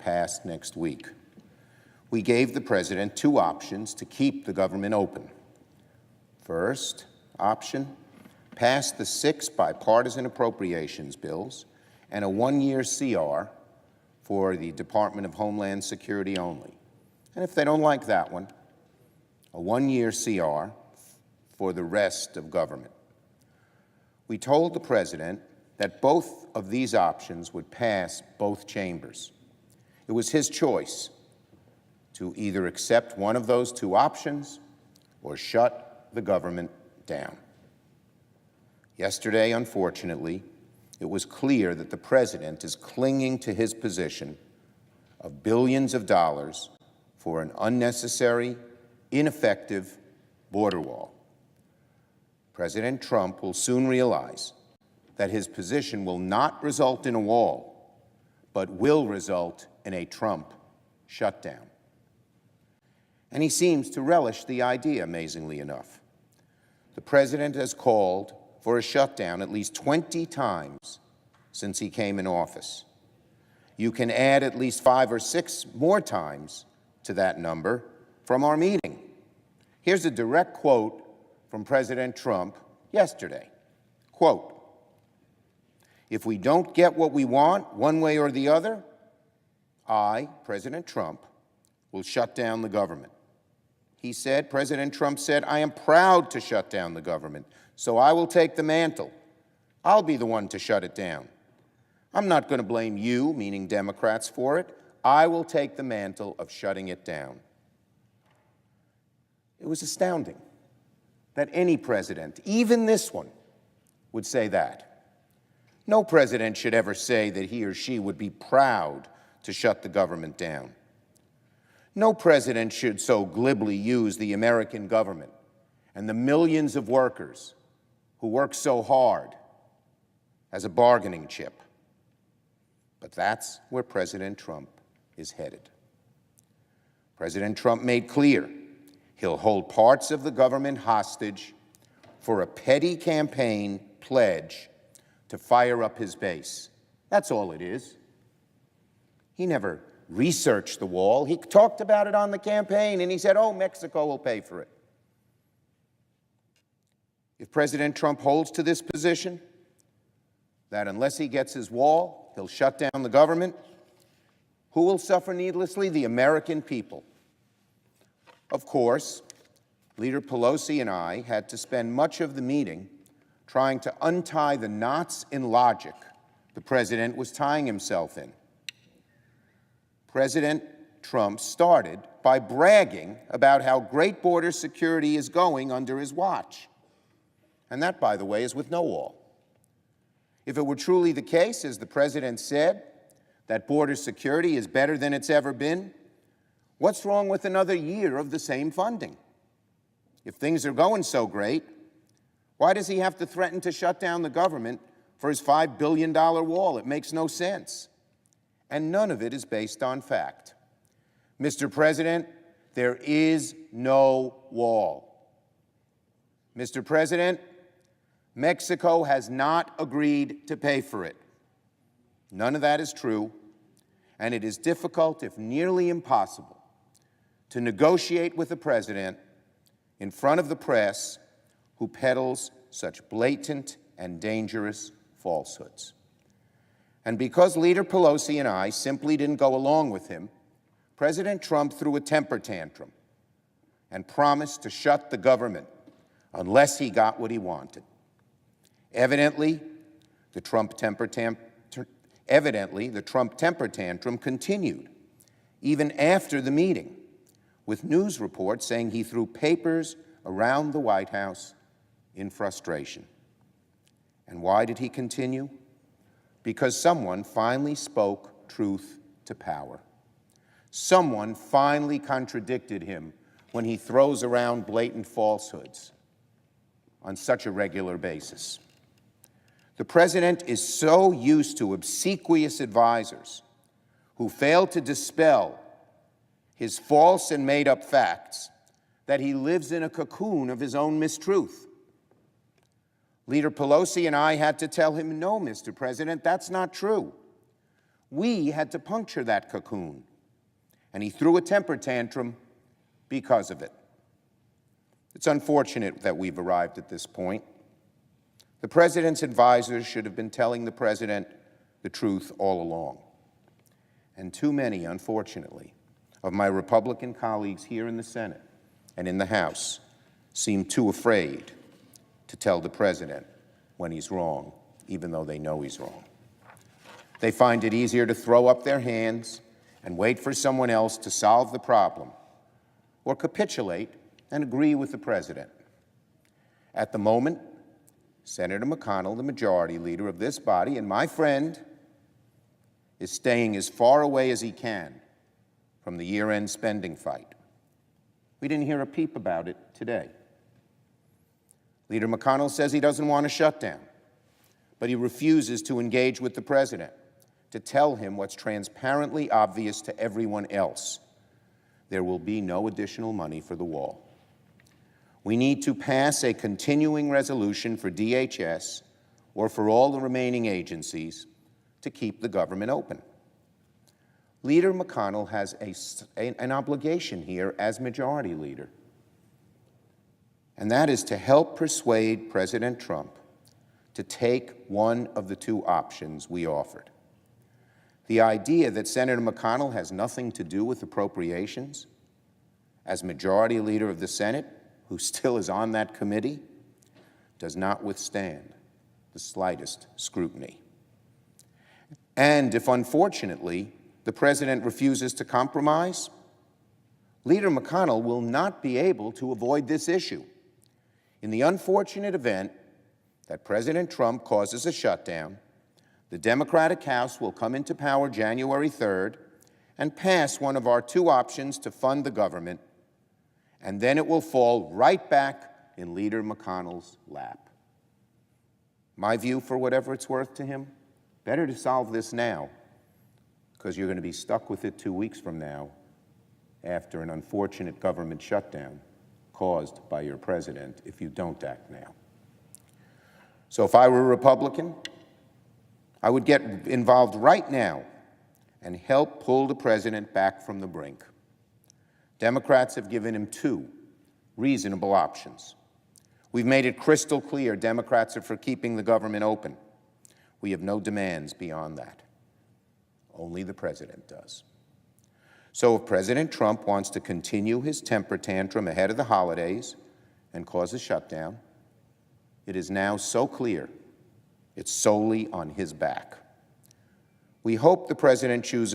passed next week. We gave the president two options to keep the government open. First option, pass the 6 bipartisan appropriations bills and a 1-year CR for the Department of Homeland Security only. And if they don't like that one, a 1-year CR for the rest of government. We told the president that both of these options would pass both chambers. It was his choice to either accept one of those two options or shut the government down. Yesterday, unfortunately, it was clear that the president is clinging to his position of billions of dollars for an unnecessary, ineffective border wall. President Trump will soon realize that his position will not result in a wall, but will result in a Trump shutdown. And he seems to relish the idea, amazingly enough. The president has called for a shutdown at least 20 times since he came in office. You can add at least 5 or 6 more times to that number from our meeting. Here's a direct quote from President Trump yesterday. Quote, "If we don't get what we want one way or the other, I, President Trump, will shut down the government." He said, President Trump said, "I am proud to shut down the government, so I will take the mantle. I'll be the one to shut it down. I'm not going to blame you," meaning Democrats, "for it. I will take the mantle of shutting it down." It was astounding that any president, even this one, would say that. No president should ever say that he or she would be proud to shut the government down. No president should so glibly use the American government and the millions of workers who work so hard as a bargaining chip. But that's where President Trump is headed. President Trump made clear he'll hold parts of the government hostage for a petty campaign pledge to fire up his base. That's all it is. He never researched the wall. He talked about it on the campaign, and he said, "Oh, Mexico will pay for it." If President Trump holds to this position, that unless he gets his wall, he'll shut down the government, who will suffer needlessly? The American people. Of course, Leader Pelosi and I had to spend much of the meeting trying to untie the knots in logic the president was tying himself in. President Trump started by bragging about how great border security is going under his watch. And that, by the way, is with no wall. If it were truly the case, as the president said, that border security is better than it's ever been, what's wrong with another year of the same funding? If things are going so great, why does he have to threaten to shut down the government for his $5 billion wall? It makes no sense. And none of it is based on fact. Mr. President, there is no wall. Mr. President, Mexico has not agreed to pay for it. None of that is true, and it is difficult, if nearly impossible, to negotiate with a president in front of the press who peddles such blatant and dangerous falsehoods. And because Leader Pelosi and I simply didn't go along with him, President Trump threw a temper tantrum and promised to shut the government unless he got what he wanted. Evidently, the Trump temper tantrum continued, even after the meeting, with news reports saying he threw papers around the White House in frustration. And why did he continue? Because someone finally spoke truth to power. Someone finally contradicted him when he throws around blatant falsehoods on such a regular basis. The president is so used to obsequious advisors who fail to dispel his false and made-up facts that he lives in a cocoon of his own mistruth. Leader Pelosi and I had to tell him, "No, Mr. President, that's not true. We had to puncture that cocoon, and he threw a temper tantrum because of it. It's unfortunate that we've arrived at this point. The president's advisors should have been telling the president the truth all along. And too many, unfortunately, of my Republican colleagues here in the Senate and in the House seem too afraid to tell the president when he's wrong, even though they know he's wrong. They find it easier to throw up their hands and wait for someone else to solve the problem, or capitulate and agree with the president. At the moment, Senator McConnell, the majority leader of this body and my friend, is staying as far away as he can from the year-end spending fight. We didn't hear a peep about it today. Leader McConnell says he doesn't want a shutdown, but he refuses to engage with the president to tell him what's transparently obvious to everyone else. There will be no additional money for the wall. We need to pass a continuing resolution for DHS or for all the remaining agencies to keep the government open. Leader McConnell has an obligation here as majority leader, and that is to help persuade President Trump to take one of the two options we offered. The idea that Senator McConnell has nothing to do with appropriations, as majority leader of the Senate, who still is on that committee, does not withstand the slightest scrutiny. And if, unfortunately, the president refuses to compromise, Leader McConnell will not be able to avoid this issue. In the unfortunate event that President Trump causes a shutdown, the Democratic House will come into power January 3rd and pass one of our two options to fund the government, and then it will fall right back in Leader McConnell's lap. My view, for whatever it's worth to him, better to solve this now, because you're going to be stuck with it 2 weeks from now after an unfortunate government shutdown caused by your president if you don't act now. So if I were a Republican, I would get involved right now and help pull the president back from the brink. Democrats have given him two reasonable options. We've made it crystal clear Democrats are for keeping the government open. We have no demands beyond that. Only the president does. So if President Trump wants to continue his temper tantrum ahead of the holidays and cause a shutdown, it is now so clear it's solely on his back. We hope the president chooses